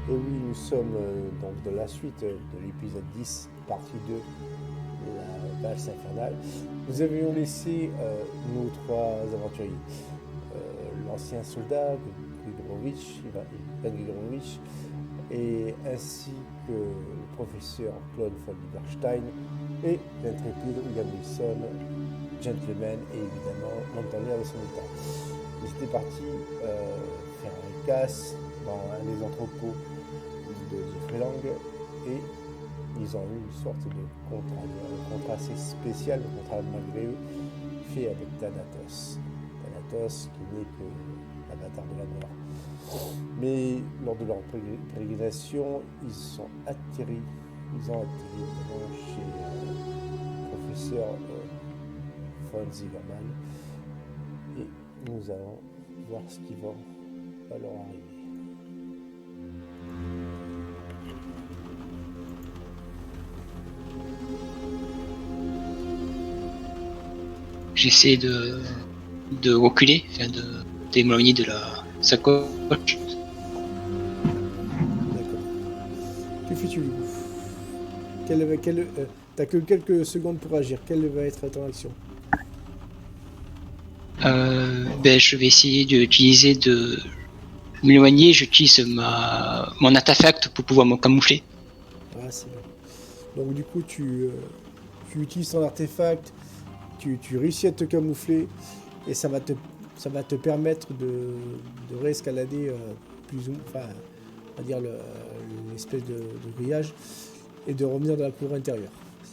Et oui, nous sommes donc dans la suite de l'épisode 10, partie 2, la valse infernale. Nous avions laissé nos trois aventuriers. L'ancien soldat, Gregorovic, Ivan Gregorovic, et ainsi que le professeur Claude von Lieberstein et l'intrépide William Wilson, gentleman et évidemment montagnard de son état. Ils étaient partis faire un casse dans un des entrepôts de Jeffrey Lang et ils ont eu une sorte de contrat, un contrat assez spécial, un contrat malgré eux, fait avec Thanatos. Thanatos qui n'est que l'avatar de la mort. Mais lors de leur pérégrination, ils ont atterri évidemment chez le professeur von Zimmermann et nous allons voir ce qui va leur arriver. J'essaie de reculer, d'éloigner de la sacoche. D'accord. Que fais-tu du coup? T'as que quelques secondes pour agir. Quelle va être ton action? Je vais essayer de m'éloigner. J'utilise mon artefact pour pouvoir me camoufler. Ah, c'est bien. Donc du coup, tu utilises ton artefact, tu réussis à te camoufler et ça va te permettre de réescalader plus ou enfin, on va dire l'espèce de grillage et de revenir dans la cour intérieure.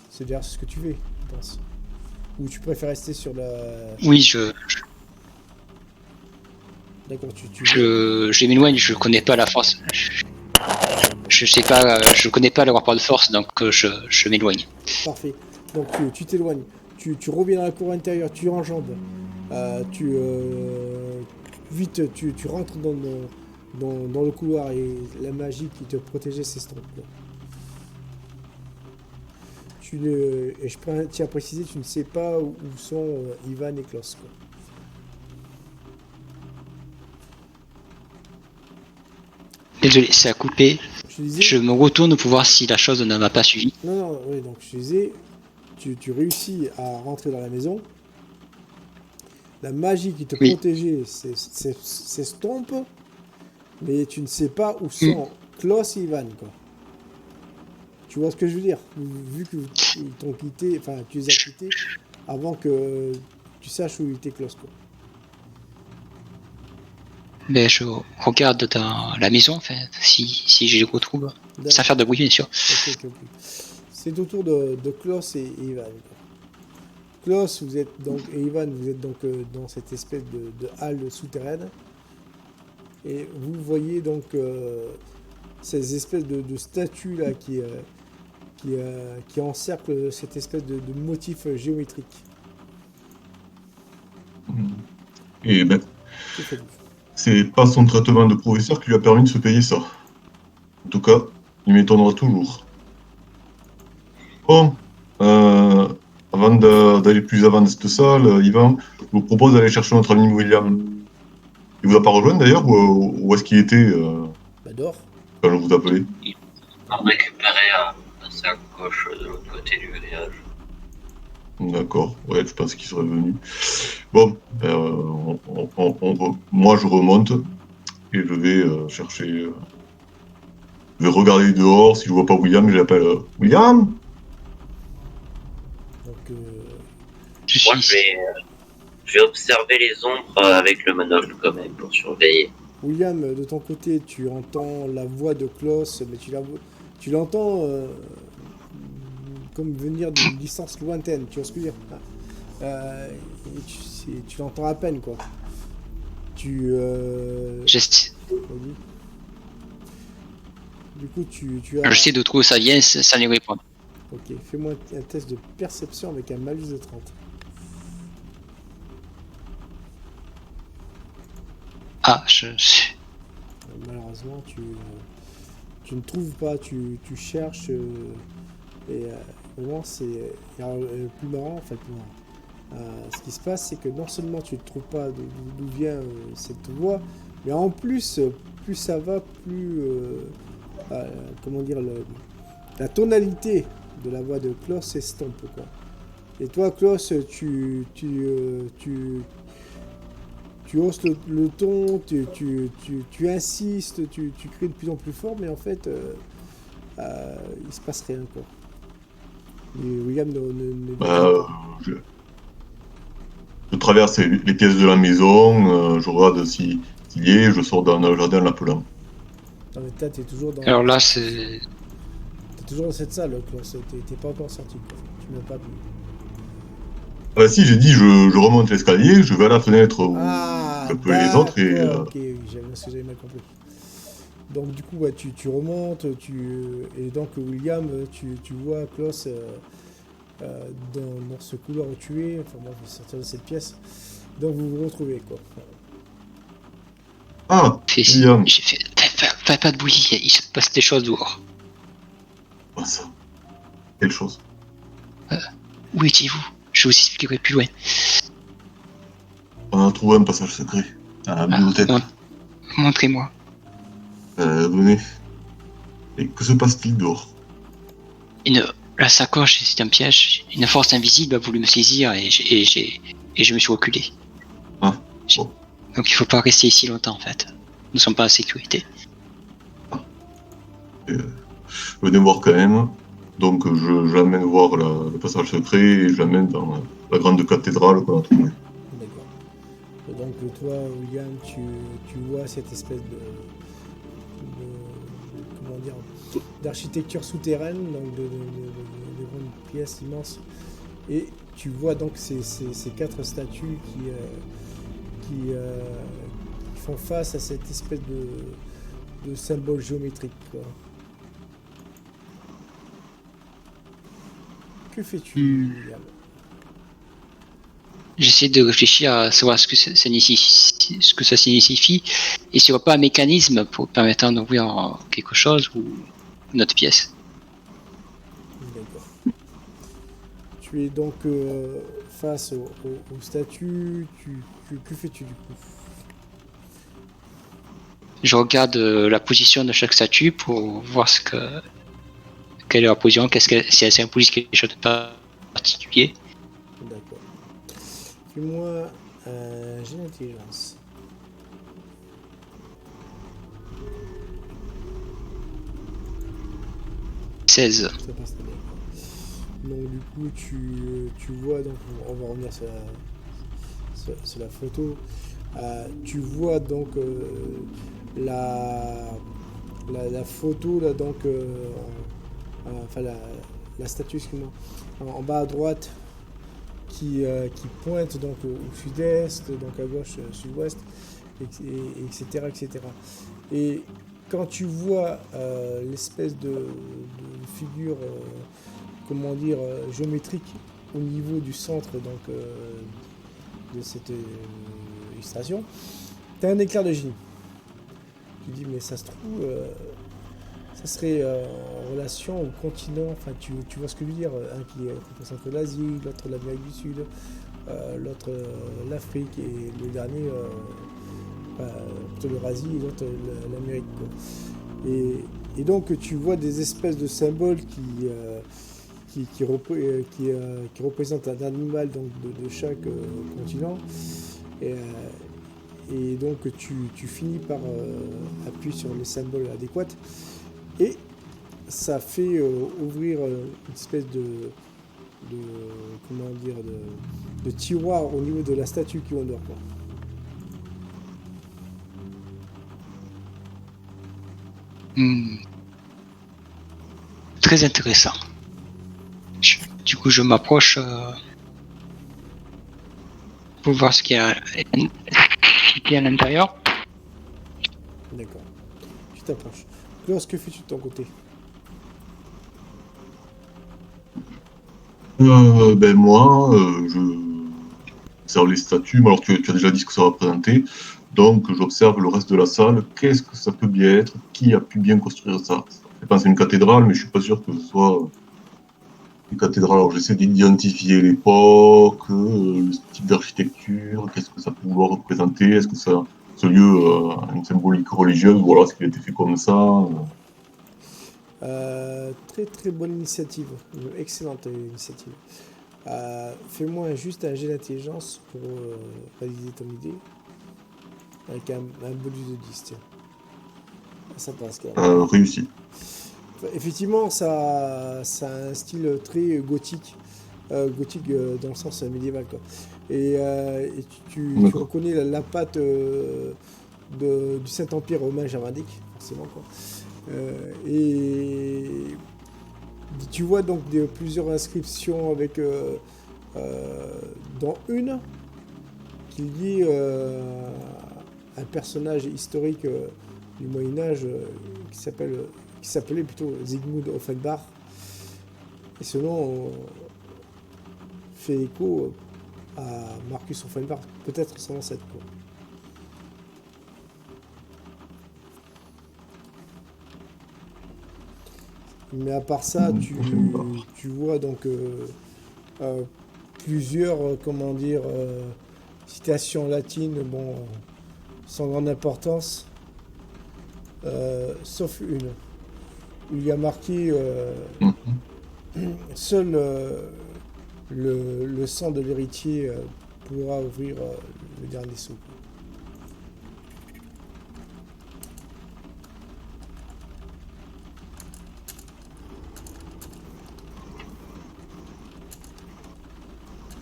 C'est d'ailleurs ce que tu fais, je pense. Ou tu préfères rester sur la... Oui, D'accord, je m'éloigne. Je connais pas la force. Je sais pas, je connais pas le rapport de force, donc je m'éloigne. Parfait. Donc tu t'éloignes, tu reviens dans la cour intérieure, tu enjambes, vite tu rentres dans le couloir et la magie qui te protégeait s'estompe. Et je tiens à préciser, tu ne sais pas où sont Ivan et Klaus. Quoi. Désolé, ça a coupé. Je me retourne pour voir si la chose ne m'a pas suivi. Non, oui, donc je disais, tu réussis à rentrer dans la maison. La magie qui te protégeait s'estompe, mais tu ne sais pas où sont Klaus et Ivan, quoi. Tu vois ce que je veux dire? Vu qu'ils t'ont quitté, enfin tu les as quittés avant que tu saches où était Klaus, quoi. Mais je regarde dans la maison, enfin, si je les retrouve. Sans faire de bruit, bien sûr. Okay. C'est au tour de Klaus et Ivan. Klaus, vous êtes donc, et Ivan, vous êtes donc dans cette espèce de halle souterraine. Et vous voyez donc ces espèces de statues là qui encerclent cette espèce de motif géométrique. Et ben, c'est pas son traitement de professeur qui lui a permis de se payer ça. En tout cas, il m'étonnera toujours. Bon, avant d'aller plus avant dans cette salle, Yvan, je vous propose d'aller chercher notre ami William. Il vous a pas rejoint d'ailleurs, ou est-ce qu'il était dehors. Quand je vous appelais? Il a récupéré un sac gauche de l'autre côté du grillage. D'accord, ouais, je pense qu'il serait venu. Bon, moi je remonte et je vais chercher. Je vais regarder dehors, si je vois pas William, je l'appelle William. Donc, moi je vais observer les ombres avec le monocle quand même pour surveiller. William, de ton côté, tu entends la voix de Klaus, mais tu l'entends comme venir d'une distance lointaine, tu vois ce que je veux dire? Tu l'entends à peine, quoi. Geste. Du coup, tu as... J'essaie de trouver où ça vient sans lui répondre. Ok, fais-moi un test de perception avec un malus de 30. Ah, Malheureusement, tu ne trouves pas, tu cherches, et vraiment, c'est le plus marrant, en fait. Ce qui se passe, c'est que non seulement tu ne trouves pas d'où vient cette voix, mais en plus, plus ça va, plus comment dire, la tonalité de la voix de Klaus s'estompe, quoi. Et toi, Klaus, tu hausses le ton, tu insistes, tu cries de plus en plus fort, mais en fait, il se passe rien, quoi. Et William ne dit Bah, pas. je traverse les pièces de la maison, je regarde s'il y est, je sors dans le jardin en l'appelant. Dans le tas, t'es toujours dans. Alors là, c'est. T'es toujours dans cette salle, Klaus. T'es pas encore sorti, quoi. Tu m'as pas vu. Ah bah si, j'ai dit, je remonte l'escalier, je vais à la fenêtre où Ah, je peux les autres et... d'accord, ok, oui, j'avais mal compris. Donc du coup, tu remontes, et donc William, tu vois Klaus dans ce couloir où tu es, enfin moi je vais sortir de cette pièce, donc vous vous retrouvez, quoi. Ah, William. J'ai fait. Fais pas de bruit, il se passe des choses dehors. Ah ça, quelle chose. Où étiez-vous? Je vous expliquerai plus loin. On a trouvé un passage secret à la bibliothèque. Montrez-moi. Venez. Et que se passe-t-il dehors? La sacoche, c'est un piège. Une force invisible a voulu me saisir et je me suis reculé. Ah, bon. Donc il faut pas rester ici longtemps en fait. Nous sommes pas en sécurité. Venez voir quand même. Donc je l'amène voir le passage secret et je l'amène dans la grande cathédrale qu'on a trouvée. D'accord. Donc toi, William, tu vois cette espèce de comment dire, d'architecture souterraine, donc de grandes pièces immenses, et tu vois donc ces 4 statues qui font face à cette espèce de symbole géométrique, quoi. Que fais-tu, William? J'essaie de réfléchir à savoir ce que ça signifie et s'il n'y a pas un mécanisme pour permettre d'ouvrir quelque chose ou une autre pièce. D'accord. Tu es donc face aux statues. Que fais-tu du coup? Je regarde la position de chaque statue pour voir quelle est leur position, si elle symbolise quelque chose de particulier. D'accord. Fais-moi un jet d'intelligence. « 16. Ça passe très bien. Donc du coup, tu vois, donc on va revenir sur la photo. Tu vois donc la photo là, donc enfin la statue, excuse-moi, en bas à droite qui pointe donc au sud-est, donc à gauche sud-ouest, etc., etc. Et quand tu vois l'espèce de figure, comment dire, géométrique au niveau du centre donc, de cette illustration, tu as un éclair de génie. Tu dis, mais ça se trouve, ça serait en relation au continent, enfin tu vois ce que je veux dire, un qui représente l'Asie, l'autre l'Amérique du Sud, l'autre l'Afrique, et le dernier plutôt l'Eurasie et l'autre l'Amérique, quoi. Et donc tu vois des espèces de symboles qui représentent un animal donc, de chaque continent. Et donc tu finis par appuyer sur les symboles adéquats et ça fait ouvrir une espèce de comment dire de tiroir au niveau de la statue qui est en dehors, quoi. Très intéressant. Du coup, je m'approche pour voir ce qu'il y a à l'intérieur. D'accord. Tu t'approches. Klaus, que fais-tu de ton côté? Ben moi, je observe les statues. Alors tu as déjà dit ce que ça représentait. Donc j'observe le reste de la salle. Qu'est-ce que ça peut bien être? Qui a pu bien construire ça? Je pense que c'est une cathédrale, mais je suis pas sûr que ce soit une cathédrale. Alors j'essaie d'identifier l'époque, le type d'architecture, qu'est-ce que ça peut vouloir représenter. Est-ce que ce lieu a une symbolique religieuse? Voilà, est-ce qu'il a été fait comme ça? Très très bonne initiative, une excellente initiative. Fais-moi juste un jet d'intelligence pour réaliser ton idée. Avec un bonus de 10, tiens. Ça passe quand même. Réussi. Effectivement, ça a un style très gothique. Gothique dans le sens médiéval, quoi. Et tu reconnais la patte du Saint-Empire romain germanique, forcément, quoi. Et tu vois donc plusieurs inscriptions avec dont une qui lie un personnage historique du Moyen-Âge qui s'appelait plutôt Zygmunt Offenbach. Et ce nom fait écho à Marcus Offenbach, peut-être son ancêtre, quoi. Mais à part ça, tu vois donc plusieurs, citations latines, bon, sans grande importance, sauf une, où il y a marqué seul le sang de l'héritier pourra ouvrir le dernier seau.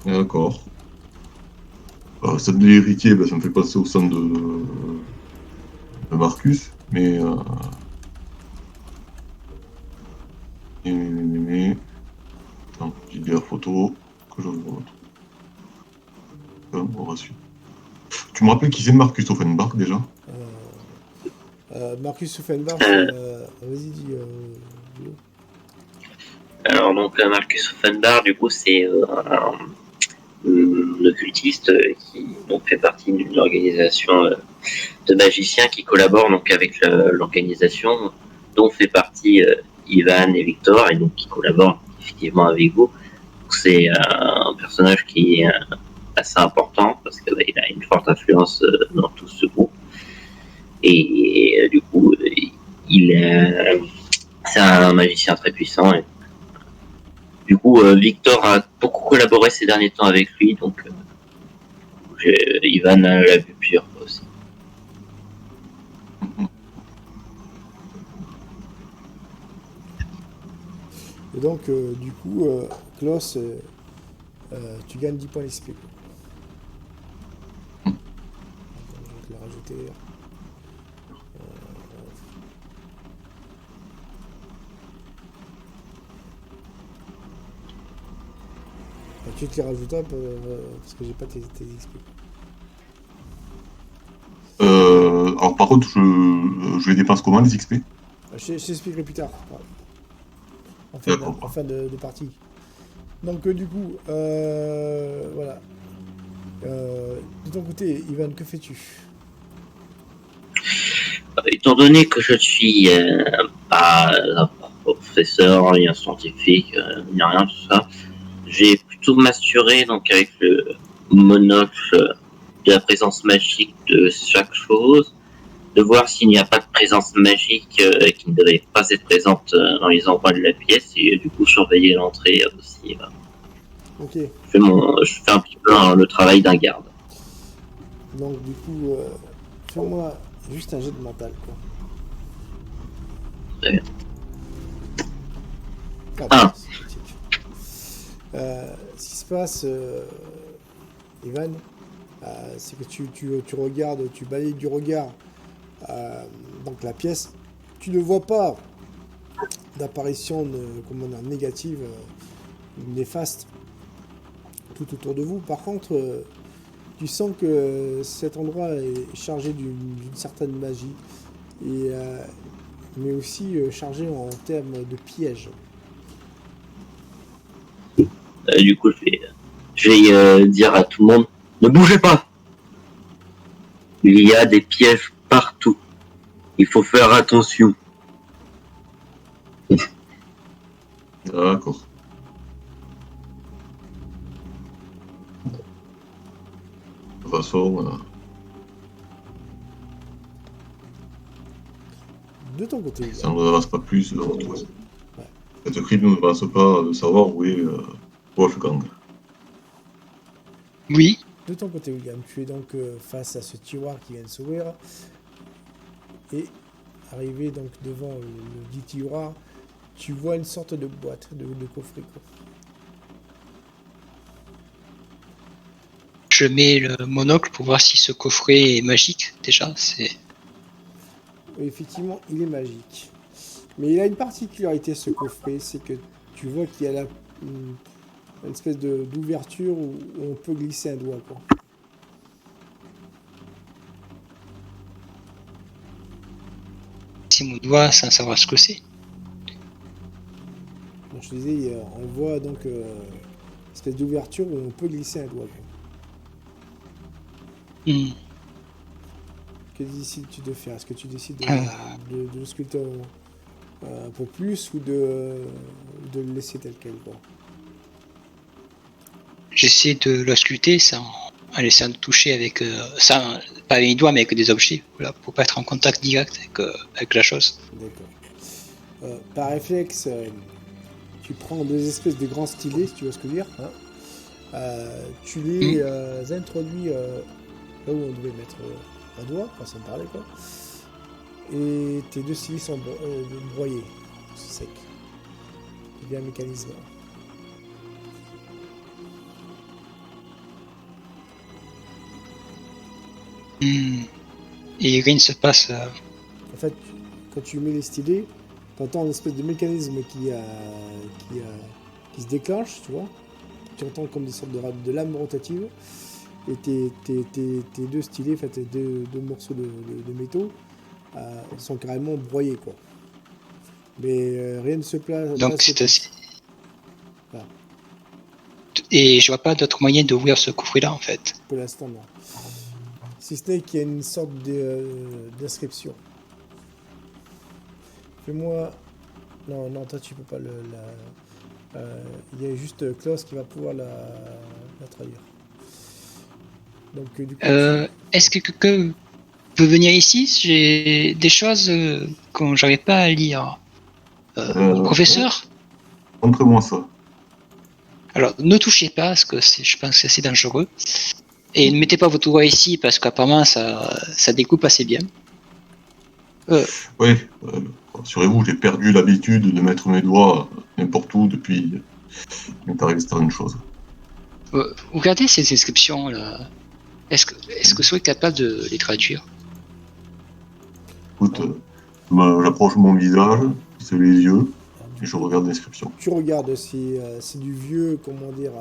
D'accord. Ça de l'héritier, ça me fait passer au sein de Marcus, mais attends, j'ai dit la photo que je vois. On va suivre. Tu me rappelles qui c'est Marcus Offenbach déjà? Marcus Offenbach, vas-y, dis. Alors donc Marcus Offenbach, du coup, c'est un occultiste qui donc fait partie d'une organisation de magiciens qui collaborent donc avec l'organisation dont fait partie Ivan et Victor, et donc qui collaborent effectivement avec vous. C'est un personnage qui est assez important parce qu'il a une forte influence dans tout ce groupe, et du coup c'est un magicien très puissant. Et du coup, Victor a beaucoup collaboré ces derniers temps avec lui, donc Ivan l'a vu plusieurs fois aussi. Et donc, du coup, Klaus, tu gagnes 10 points d'XP. Je vais te le rajouter. Tu te les rajoutes parce que j'ai pas tes XP. Alors par contre, je les dépense comment les XP? Je t'expliquerai plus tard. En fin de partie. Donc du coup, voilà. De ton côté, Ivan, que fais-tu? Étant donné que je suis pas un professeur, ni un scientifique, ni rien, tout ça, j'ai plutôt m'assurer donc avec le monocle de la présence magique de chaque chose, de voir s'il n'y a pas de présence magique qui ne devait pas être présente dans les endroits de la pièce, et du coup surveiller l'entrée aussi. Ok. Je fais un petit peu le travail d'un garde. Donc du coup, fais-moi juste un jet de mental, quoi. Très bien. Ce qui se passe, Ivan, c'est que tu regardes, tu balayes du regard donc la pièce. Tu ne vois pas d'apparition négative, néfaste tout autour de vous. Par contre, tu sens que cet endroit est chargé d'une certaine magie, mais aussi chargé en termes de pièges. Du coup, je vais dire à tout le monde, ne bougez pas. Il y a des pièges partout. Il faut faire attention. D'accord. De toute façon, De ton côté, Ça ne nous avance pas plus de retrouver. Cette crypte ne nous avance pas de savoir où est Wolfgang. Oui. De ton côté, William, tu es donc face à ce tiroir qui vient de s'ouvrir. Et arrivé donc devant le dit tiroir, tu vois une sorte de boîte, de coffret. Quoi. Je mets le monocle pour voir si ce coffret est magique, déjà. Et effectivement, il est magique. Mais il a une particularité, ce coffret, c'est que tu vois qu'il y a là une espèce d'ouverture où on peut glisser un doigt. Quoi. C'est mon doigt sans savoir ce que c'est. Donc, je te disais, on voit donc une espèce d'ouverture où on peut glisser un doigt. Quoi. Que décides-tu de faire? Est-ce que tu décides de le sculpter un peu plus ou de le laisser tel quel quoi? J'essaie de l'ausculter en essayant de toucher avec, pas avec les doigts mais avec des objets, voilà, pour pas être en contact direct avec la chose. D'accord. Par réflexe, tu prends deux espèces de grands stylets, si tu vois ce que je veux dire. Hein. Tu les introduis là où on devait mettre un doigt, façon de parler quoi. Et tes deux stylets sont broyés, secs. C'est bien un mécanisme. Et rien ne se passe. En fait, quand tu mets les stylets, tu entends une espèce de mécanisme qui se déclenche, tu vois. Tu entends comme des sortes de lames rotatives. Et tes deux stylets, en fait, tes deux morceaux de métaux sont carrément broyés, quoi. Mais rien ne se place. Donc c'est assez. Voilà. Et je vois pas d'autre moyen d'ouvrir ce coffret-là, en fait. Pour l'instant, non. Si ce n'est qu'il y a une sorte d'inscription. Fais-moi... Non, toi tu peux pas il y a juste Klaus qui va pouvoir la traduire. Donc du coup... Est-ce que quelqu'un peut venir ici? J'ai des choses que j'arrive pas à lire. Professeur? Montre-moi ça. Alors, ne touchez pas, parce que je pense que c'est assez dangereux. Et ne mettez pas votre doigt ici, parce qu'apparemment, ça découpe assez bien. Oui, rassurez-vous, j'ai perdu l'habitude de mettre mes doigts n'importe où depuis qu'il m'est arrivé certaines choses. Regardez ces inscriptions là. Est-ce que vous serez capable de les traduire? Écoute, j'approche mon visage, c'est les yeux, et je regarde l'inscription. Tu regardes, c'est du vieux, comment dire,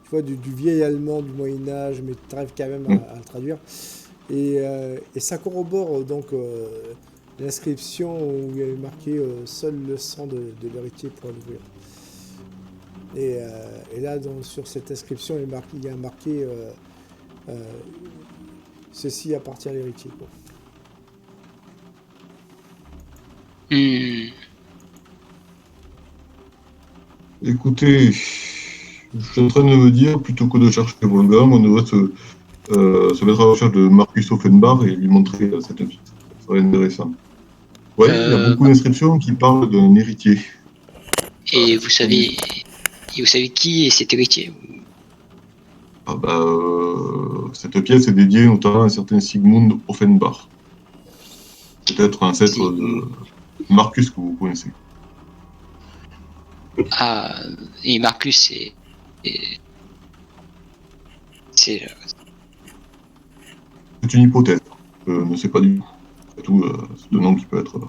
tu vois, du vieil allemand du Moyen-Âge, mais tu arrives quand même à le traduire. Et ça corrobore donc l'inscription où il y avait marqué seul le sang de l'héritier pour l'ouvrir. Et là, sur cette inscription, il y a marqué ceci appartient à l'héritier. Quoi. Écoutez, je suis en train de me dire, plutôt que de chercher Wolfgang, on devrait se mettre à la recherche de Marcus Offenbach et lui montrer cette pièce. Ça serait intéressant. Oui, il y a beaucoup d'inscriptions qui parlent d'un héritier. Et vous savez qui est cet héritier? Cette pièce est dédiée notamment à un certain Sigmund Offenbach. Peut-être un ancêtre de Marcus que vous connaissez. Ah, et Marcus, c'est une hypothèse. Je ne sais pas du tout. C'est tout le nom qui peut être là.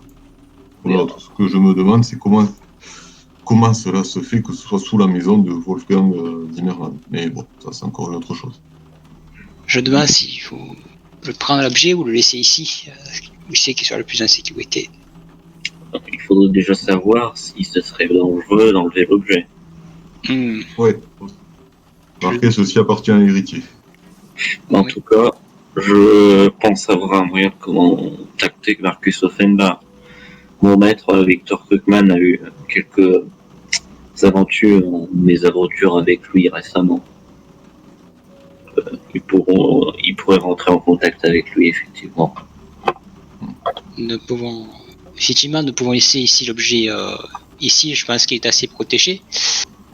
L'autre, ce que je me demande, c'est comment cela se fait que ce soit sous la maison de Wolfgang Zimmermann. Mais bon, ça c'est encore une autre chose. Je demande s'il faut le prendre l'objet ou le laisser ici, où c'est qu'il soit le plus en sécurité. Il faudrait déjà savoir si ce serait dangereux d'enlever l'objet. Oui. Marqué, ceci appartient à l'héritier. En tout cas, je pense avoir un moyen de comment contacter Marcus Offenbach. Mon maître, Victor Krugman, a eu quelques mésaventures avec lui récemment. Il pourrait rentrer en contact avec lui, effectivement. Nous pouvons effectivement, nous pouvons laisser ici l'objet ici. Je pense qu'il est assez protégé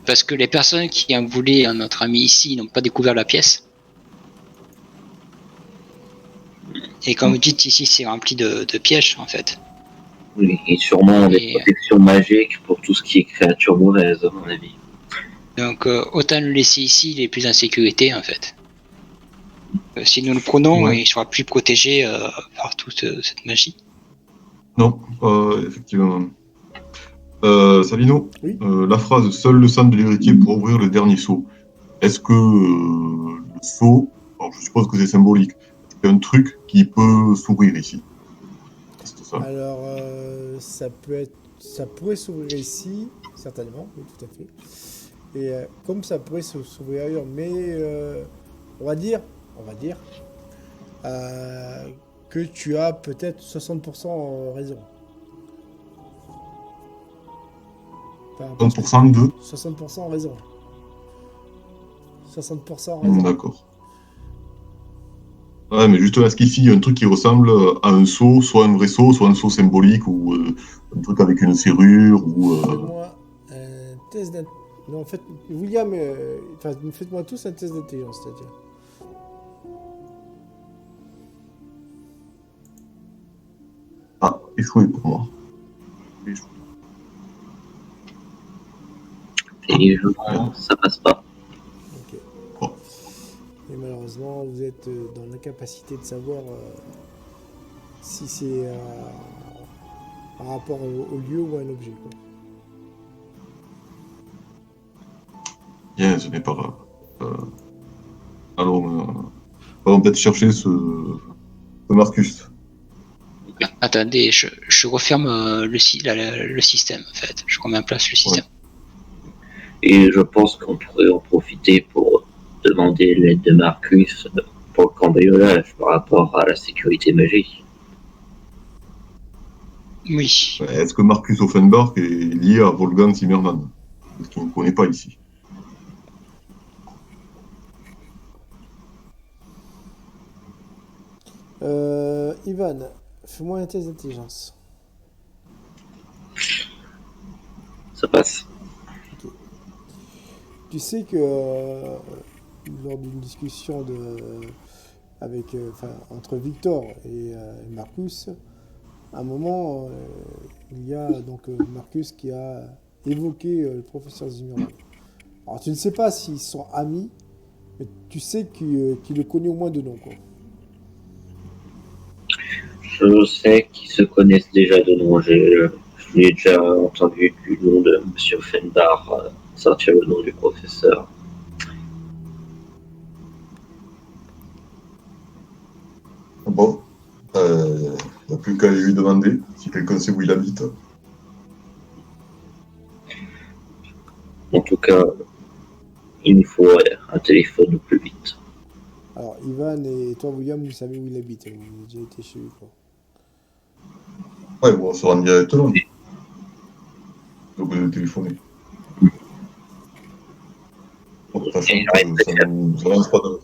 parce que les personnes qui en voulaient à notre ami ici n'ont pas découvert la pièce. Et comme vous dites, ici c'est rempli de pièges en fait. Oui, et sûrement des protections magiques pour tout ce qui est créature mauvaise, à mon avis. Donc autant le laisser ici, il est plus en sécurité en fait. Si nous le prenons, il sera plus protégé par toute cette magie. Non, effectivement. Savino, Oui. la phrase « Seul le sang de l'héritier pour ouvrir le dernier seau ». Est-ce que le seau, alors je suppose que c'est symbolique, c'est un truc qui peut s'ouvrir ici? C'est ça. Alors, ça pourrait s'ouvrir ici, certainement, oui, tout à fait. Et comme ça pourrait s'ouvrir ailleurs, mais on va dire que tu as peut-être 60% raison. Parce que 30% de 60% raison. 60% raison. D'accord. Ouais, mais justement, est-ce qu'ici, il y a un truc qui ressemble à un seau, soit un vrai seau, soit un seau symbolique, ou un truc avec une serrure, ou... Fais-moi un test d'intelligence. Non, en fait, William, faites-moi tous un test d'intelligence, c'est-à-dire. Ah, échoué pour moi. Échoué. Intelligent, ça passe pas. Ok. Oh. Et malheureusement, vous êtes dans l'incapacité de savoir si c'est par rapport au lieu ou à un objet, quoi. Bien, ce n'est pas grave. Allons peut-être chercher ce Marcus. Attendez, je referme le système en fait. Je remets en place le système. Et je pense qu'on pourrait en profiter pour demander l'aide de Marcus pour le cambriolage par rapport à la sécurité magique. Oui. Est-ce que Marcus Offenbach est lié à Wolfgang Zimmermann? Parce qu'on ne connaît pas ici. Ivan, fais-moi un test d'intelligence. Ça passe. Ok. Tu sais que lors d'une discussion entre Victor et Marcus, à un moment, il y a donc Marcus qui a évoqué le professeur Zimmermann. Alors tu ne sais pas s'ils sont amis, mais tu sais qu'il le connaît au moins de nom, quoi. Je sais qu'ils se connaissent déjà de nom. Je l'ai déjà entendu du nom de Monsieur Fendar sortir le nom du professeur. Bon, il n'y a plus qu'à lui demander si quelqu'un sait où il habite. En tout cas, il nous faut un téléphone au plus vite. Alors Ivan et toi William, vous savez où il habite, vous avez déjà été chez lui, quoi. Ouais, bon, on se rend directement. Donc, on a téléphoné. Bon, de toute façon, ça lance pas de...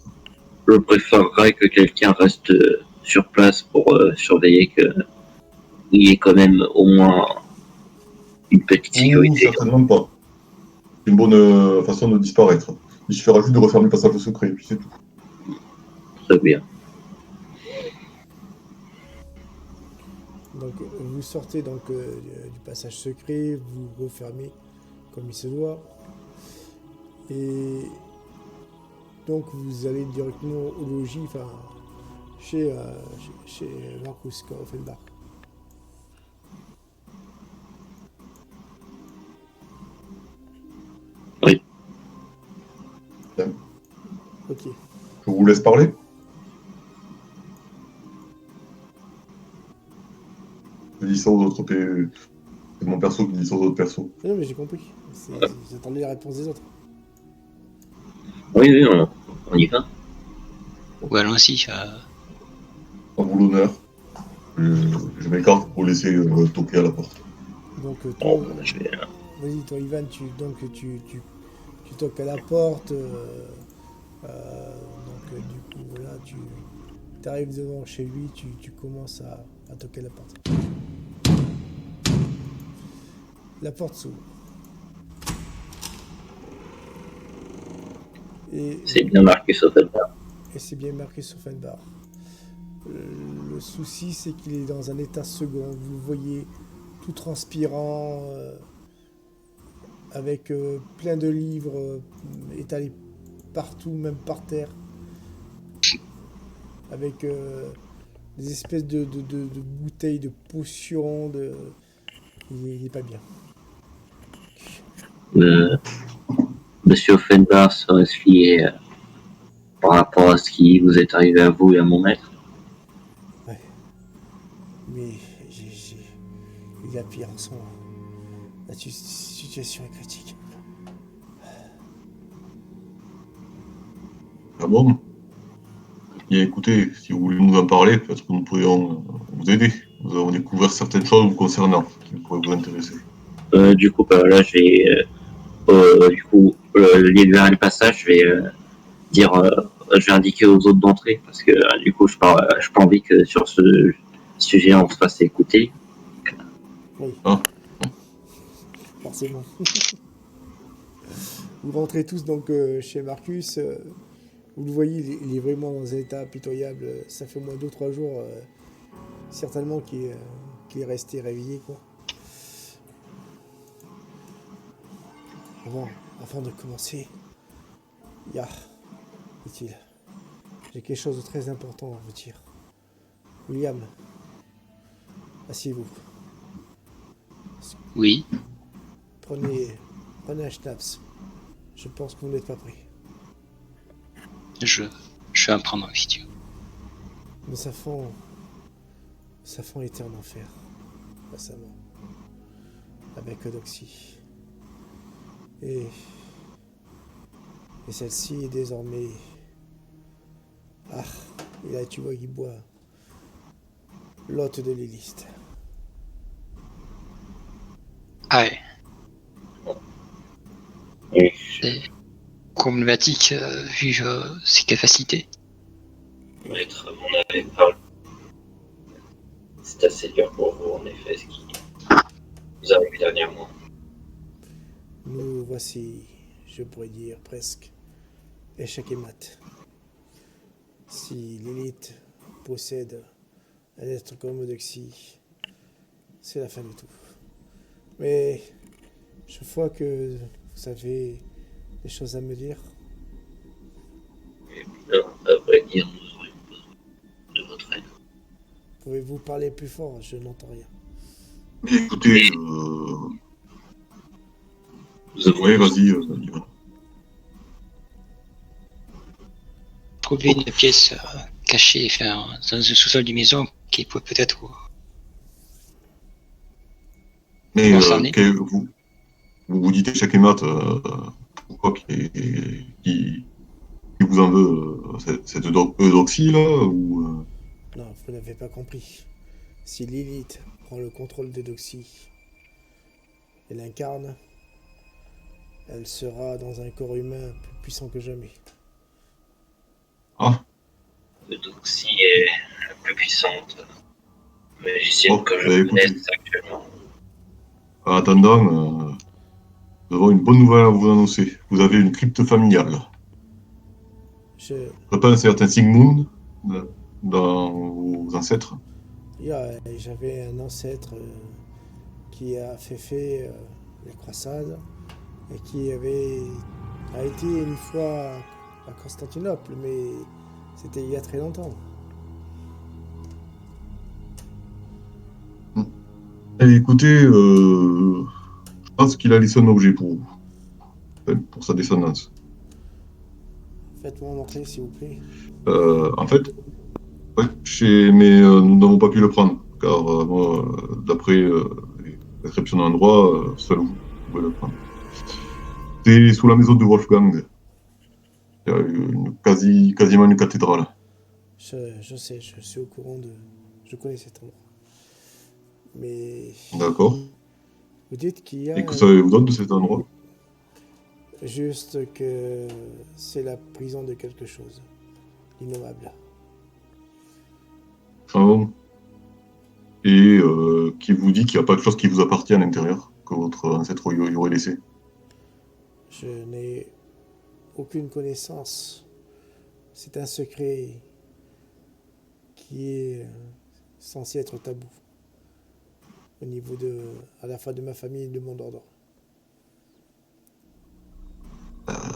Je préférerais que quelqu'un reste sur place pour surveiller qu'il y ait quand même au moins une petite sécurité. Certainement pas. C'est une bonne façon de disparaître. Il suffira juste de refermer le passage secret, et puis c'est tout. Très bien. Donc vous sortez donc du passage secret, vous refermez comme il se doit, et donc vous allez directement au logis, enfin chez Marcus Offenbach. Oui. Bien. Ok. Je vous laisse parler. Je dis ça aux autres c'est mon perso qui dit ça aux autres persos. Non mais j'ai compris. J'attendais la réponse des autres. Oui, on y va. Ouais, allons-y. À vous l'honneur. Je m'écarte pour laisser toquer à la porte. Donc toi, Bon, je vais... vas-y toi Ivan, tu toques à la porte. Du coup voilà, tu arrives devant chez lui, tu commences à toquer à la porte. La porte s'ouvre. Et C'est bien marqué sur ta barre. c'est bien marqué sur Fenbar. Le souci, c'est qu'il est dans un état second. Vous le voyez tout transpirant, avec plein de livres étalés partout, même par terre, avec des espèces de bouteilles de potions. Il est pas bien. Monsieur Offenbach serait se lié par rapport à ce qui vous est arrivé à vous et à mon maître. Ouais. Mais il y a pire en son. La situation est critique. Ah bon? Et écoutez, si vous voulez nous en parler, peut-être que nous pourrions vous aider. Nous avons découvert certaines choses vous concernant qui pourraient vous intéresser. Du coup, là, je vais lié vers le passage, je vais je vais indiquer aux autres d'entrer parce que du coup, je pas envie que sur ce sujet on se fasse écouter. Oui. Ah. Forcément. Vous rentrez tous donc chez Marcus. Vous le voyez, il est vraiment dans un état pitoyable. Ça fait au moins 2-3 jours, certainement, qu'il est resté réveillé, quoi. Bon, avant de commencer, dit-il, j'ai quelque chose de très important à vous dire. William, asseyez-vous. Oui. Prenez un schnapps. Je pense que vous n'êtes pas prêt. Je vais en prendre un vidéo. Nos enfants étaient en enfer, récemment, avec Eudoxie. Et celle-ci est désormais... Ah, et là tu vois, il boit l'hôte de Lilith. Ah ouais. Et C'est problématique vu ses capacités. maître m'en avait parlé. C'est assez dur pour vous, en effet, ce qui vous arrive dernièrement. Nous voici, je pourrais dire presque, échec et mat. Si Lilith possède un être comme Eudoxie, c'est la fin de tout. Mais je vois que vous avez des choses à me dire. Non, à vrai dire, nous aurions besoin de votre aide. Pouvez-vous parler plus fort? Je n'entends rien. Mais écoutez, Nous avons ouais, vas-y. Trouver une pièce cachée, enfin, dans le sous-sol d'une maison qui peut peut-être Mais où ça en est. vous dites échec et mat, pourquoi qui vous en veut cette Eudoxie là ou Non, vous n'avez pas compris. Si Lilith prend le contrôle d'Eudoxie et l'incarne, elle sera dans un corps humain plus puissant que jamais. Ah, Eudoxie est la plus puissante magicienne que je écoutez. connaisse actuellement. En attendant, nous avons une bonne nouvelle à vous annoncer. Vous avez une crypte familiale. Je Pas un certain Sigmund dans vos ancêtres. J'avais un ancêtre qui a fait les croisades et qui a été une fois à Constantinople, mais c'était il y a très longtemps. Et écoutez, je pense qu'il a laissé un objet pour vous, enfin, pour sa descendance. Faites-moi montrer, s'il vous plaît. En fait, ouais, mais nous n'avons pas pu le prendre, car moi, d'après les descriptions d'un endroit, seul vous pouvez le prendre. C'est sous la maison de Wolfgang. Il y a quasiment une cathédrale. Je sais, je suis au courant je connais cet endroit. Mais D'accord. vous dites qu'il y a... Et que savez-vous d'autre de cet endroit? Juste que c'est la prison de quelque chose. Innommable. Ah bon. Et qui vous dit qu'il n'y a pas de chose qui vous appartient à l'intérieur? que votre ancêtre y aurait laissé? Je n'ai aucune connaissance. C'est un secret qui est censé être tabou au niveau à la fois de ma famille et de mon ordre.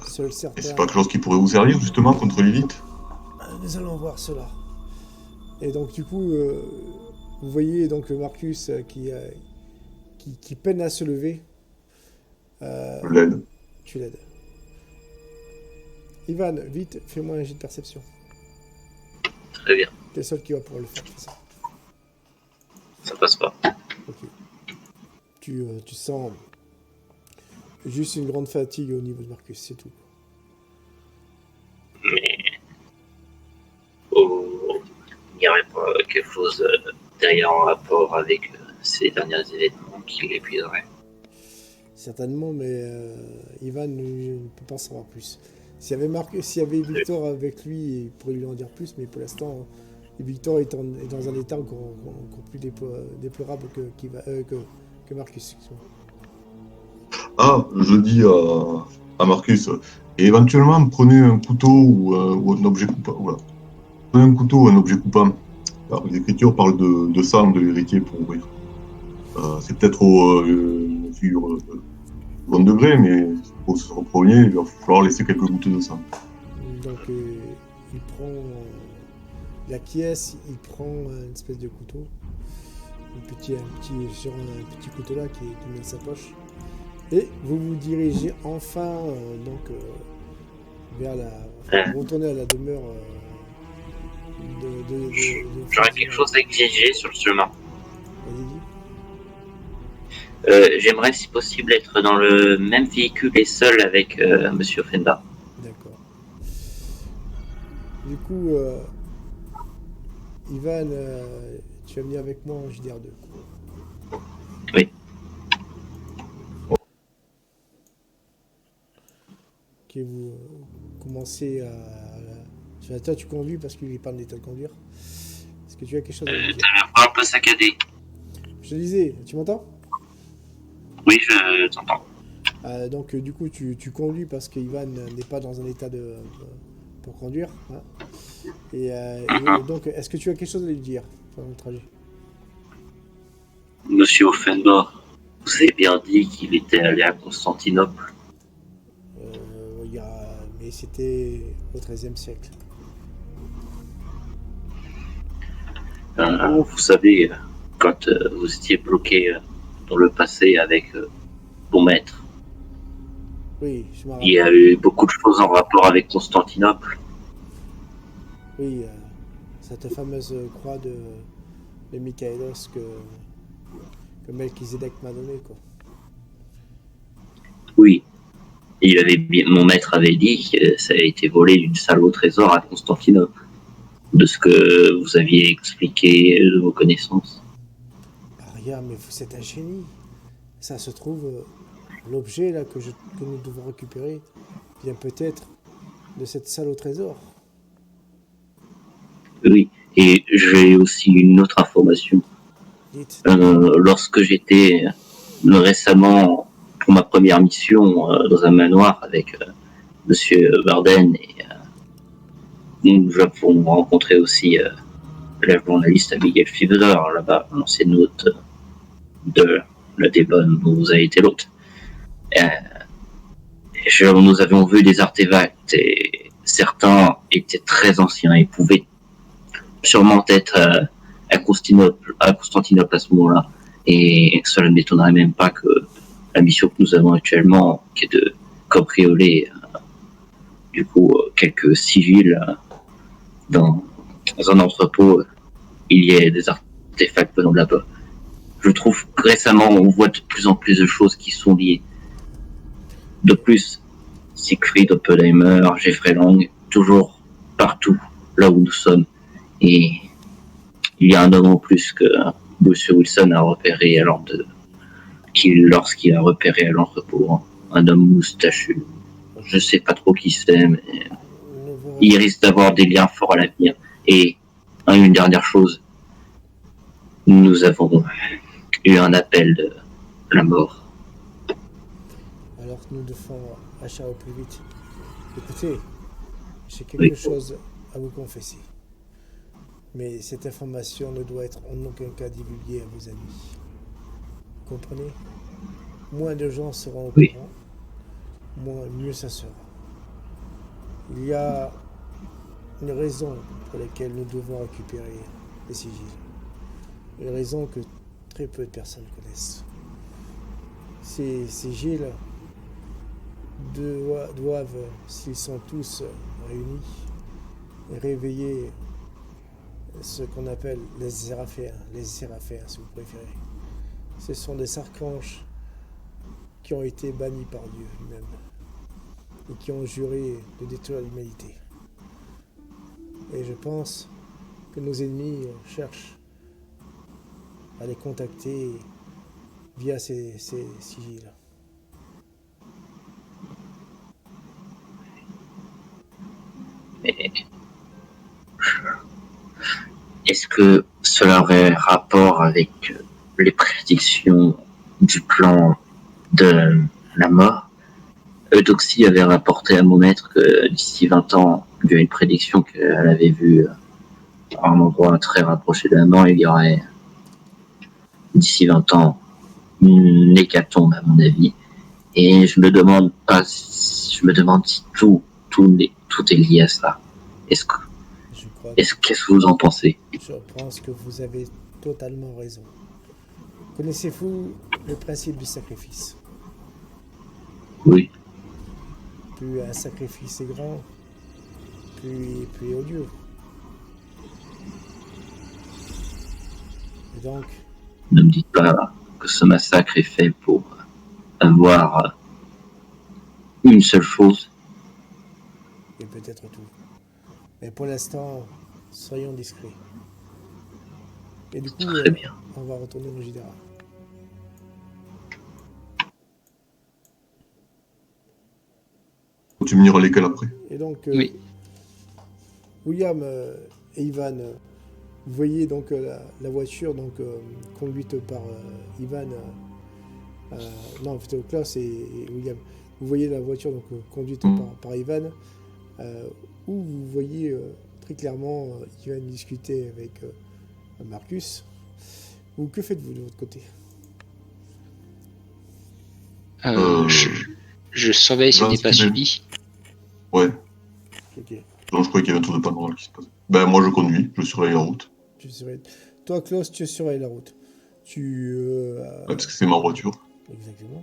Seul Et certains... c'est pas quelque chose qui pourrait vous servir justement contre Lilith? Nous allons voir cela. Et donc du coup, vous voyez donc Marcus qui peine à se lever. Je l'aide. Tu l'aides. Ivan, vite, fais-moi un jet de perception. Très bien. T'es le seul qui va pouvoir le faire, c'est ça. Ça passe pas. Ok. Tu sens juste une grande fatigue au niveau de Marcus, c'est tout. Mais il n'y aurait pas quelque chose derrière en rapport avec ces derniers événements qui l'épuiseraient. Certainement, mais Ivan ne peut pas en savoir plus. S'il y avait Victor avec lui, il pourrait lui en dire plus, mais pour l'instant, Victor est dans un état encore plus déplorable que Marcus. Ah, je dis à Marcus, et éventuellement prenez un couteau ou un objet coupant. Voilà. Prenez un couteau ou un objet coupant. Alors, les Écritures parlent de sang de l'héritier pour ouvrir. C'est peut-être une figure second degré, mais pour se reprogner, il va falloir laisser quelques gouttes de sang. Donc il prend la caisse, il prend une espèce de couteau, un petit couteau là qui met dans sa poche, et vous vous dirigez enfin vers vous retournez à la demeure de J'aurais quelque chose à exiger sur le chemin. Vas-y. J'aimerais, si possible, être dans le même véhicule et seul avec Monsieur Offenbach. D'accord. Du coup, Ivan, tu vas venir avec moi en JDR2. Oui. Ok, vous commencez à... Toi, tu conduis parce qu'il n'est pas en état de conduire. Est-ce que tu as quelque chose à me dire? T'as un peu saccadé. Je te disais, tu m'entends? Oui, je t'entends. Donc du coup tu conduis parce que Ivan n'est pas dans un état pour conduire, hein. Et donc est-ce que tu as quelque chose à lui dire pendant le trajet? Monsieur Offenbach, vous avez bien dit qu'il était allé à Constantinople. Mais c'était au XIIIe siècle. Vous savez, quand vous étiez bloqué dans le passé avec ton maître, Oui, je me rappelle. il y a eu beaucoup de choses en rapport avec Constantinople. Oui, cette fameuse croix de Michaelos que Melchizedek m'a donnée, quoi. Oui. Mon maître avait dit que ça avait été volé d'une salle au trésor à Constantinople. De ce que vous aviez expliqué de vos connaissances. Regarde, mais vous êtes un génie. Ça se trouve, l'objet là que nous devons récupérer vient peut-être de cette salle au trésor. Oui, et j'ai aussi une autre information. Dites. Lorsque j'étais récemment pour ma première mission dans un manoir avec Monsieur Barden et nous avons rencontré aussi la journaliste Abigail Fiedler là-bas, l'ancienne hôte de la Devon où vous avez été l'hôte. Nous avions vu des artefacts et certains étaient très anciens et pouvaient sûrement être à Constantinople à ce moment-là. Et cela ne m'étonnerait même pas que la mission que nous avons actuellement, qui est de cambrioler du coup quelques civils dans un entrepôt, il y a des artefacts venant de là-bas. Je trouve que récemment on voit de plus en plus de choses qui sont liées. De plus, Siegfried Oppenheimer, Jeffrey Lang, toujours partout là où nous sommes. Et il y a un homme en plus que Monsieur Wilson a repéré lorsqu'il a repéré à l'entrepôt, un homme moustachu. Je sais pas trop qui c'est, mais il risque d'avoir des liens forts à l'avenir. Et une dernière chose, nous avons eu un appel de la mort alors que nous devons agir au plus vite. Écoutez, j'ai quelque chose à vous confesser. Mais cette information ne doit être en aucun cas divulguée à vos amis. Vous comprenez? Moins de gens seront au courant, mieux ça sera. Il y a une raison pour laquelle nous devons récupérer les sigils. Une raison que très peu de personnes connaissent. Ces sigils doivent, s'ils sont tous réunis, réveiller ce qu'on appelle les séraphéens si vous préférez. Ce sont des archanges qui ont été bannis par Dieu lui-même et qui ont juré de détruire l'humanité. Et je pense que nos ennemis cherchent à les contacter via ces sigils. Est-ce que cela aurait rapport avec les prédictions du plan de la mort? Eudoxie avait rapporté à mon maître que d'ici 20 ans, il y a une prédiction qu'elle avait vue à un endroit très rapproché de la mort, il y aurait d'ici 20 ans une hécatombe à mon avis. Et je me demande si tout est lié à ça. Qu'est-ce que vous en pensez? Je pense que vous avez totalement raison. Connaissez-vous le principe du sacrifice? Oui. Plus un sacrifice est grand, plus odieux. Et donc, ne me dites pas que ce massacre est fait pour avoir une seule chose. Et peut-être tout. Mais pour l'instant, soyons discrets. Et du coup, Très bien. On va retourner au Jidara. Tu me diras lesquels après. Et donc, Oui. William et Ivan, vous voyez donc la voiture conduite par Ivan, non, plutôt Klaus et William. Vous voyez la voiture conduite par Ivan, où vous voyez très clairement Ivan discuter avec Marcus. Que faites-vous de votre côté? Je surveille ce n'est pas subi. Ouais. Ok. Non, je croyais qu'il y avait un truc de pas normal qui se passe. Ben, moi, je conduis, je surveille la route. Toi, Klaus, tu surveilles la route. Ouais, parce que c'est ma voiture. Exactement.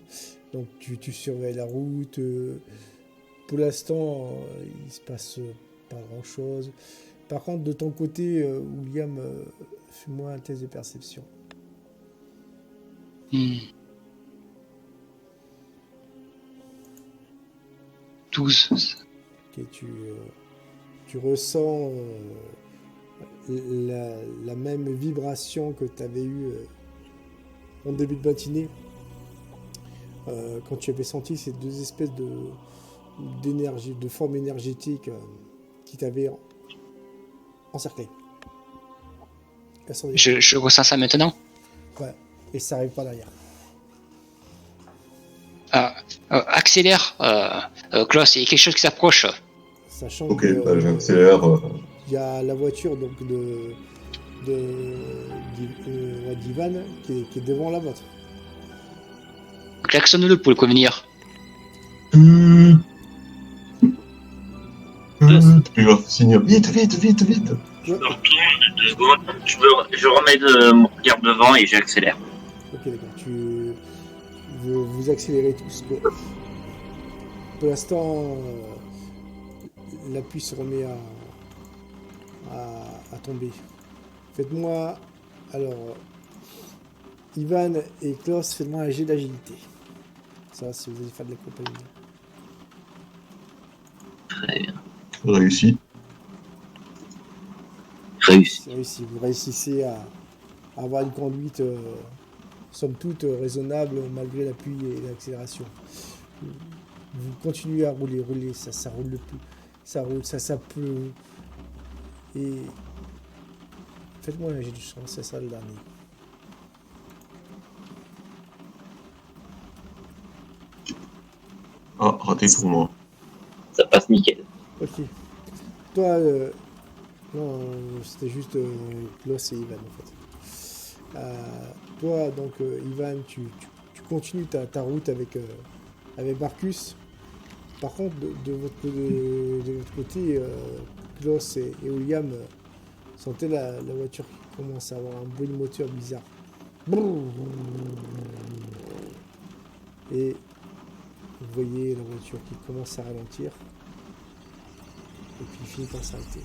Donc, tu surveilles la route. Pour l'instant, il se passe pas grand-chose. Par contre, de ton côté, William, fais-moi un test de perception. 12. Ok, tu ressens la même vibration que tu avais eue en début de matinée. Quand tu avais senti ces deux espèces d'énergie, de forme énergétique qui t'avaient encerclé. Je ressens ça maintenant. Ouais, et ça arrive pas derrière. Accélère, Klaus, il y a quelque chose qui s'approche. Sachant Ok, que j'accélère. il y a la voiture donc d'Ivan qui est devant la vôtre. Klaxonne-le pour le prévenir. Il va signer. Vite. Je me retourne 2 secondes, je remets mon regard devant et j'accélère. Ok, d'accord. Vous accélérez tous. Pour l'instant, l'appui se remet à tomber. Faites-moi... Alors, Ivan et Klaus, faites-moi un jet d'agilité. Ça, si vous allez faire de la compagnie. Très bien. Réussi. Réussi. Vous réussissez à avoir une conduite, somme toute, raisonnable malgré l'appui et l'accélération. Vous continuez à rouler, ça roule le plus. Ça roule, ça pleut. Et faites-moi un jet de chance, c'est ça le dernier. Ah, raté pour moi. Ça passe nickel. Ok. Toi, non, c'était juste Klaus et Ivan en fait. Toi, donc Ivan, tu continues ta route avec Marcus. Par contre, de votre côté, Klaus et William sentaient la voiture qui commence à avoir un bruit de moteur bizarre. Et vous voyez la voiture qui commence à ralentir et puis finit par s'arrêter.